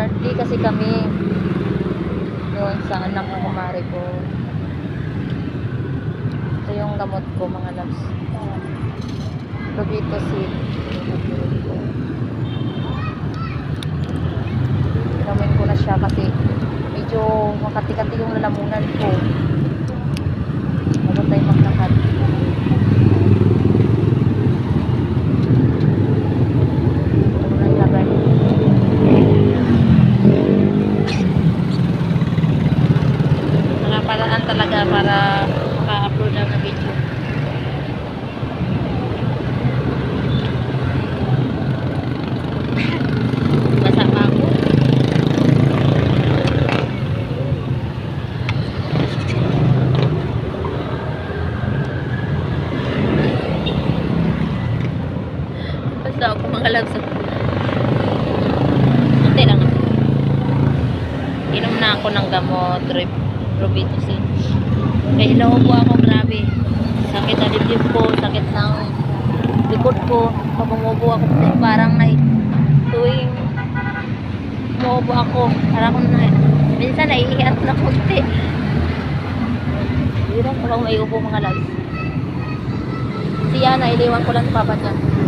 Nag-birthday kasi kami doon sa anak ng kumare ko. Ito yung gamot ko mga loves. Robitussin. Inumin ko na siya kasi medyo makati-kati yung lalamunan ko. Bago tayo maglakad. Paraan talaga para maka-upload lang ng video. Basa pa ako. Basta ako mga loves. Hindi lang. Inom na ako ng gamot. Robitussin. Kaya naubo ako, grabe. Sakit na dibdib ko, sakit ng likod ko. Pag umubo ako, parang tuwing umubo ako, parang minsan naiiyak na konti. Hirap kapag may ubo mga loves. Siya, nailiwan ko lang sa papa niya.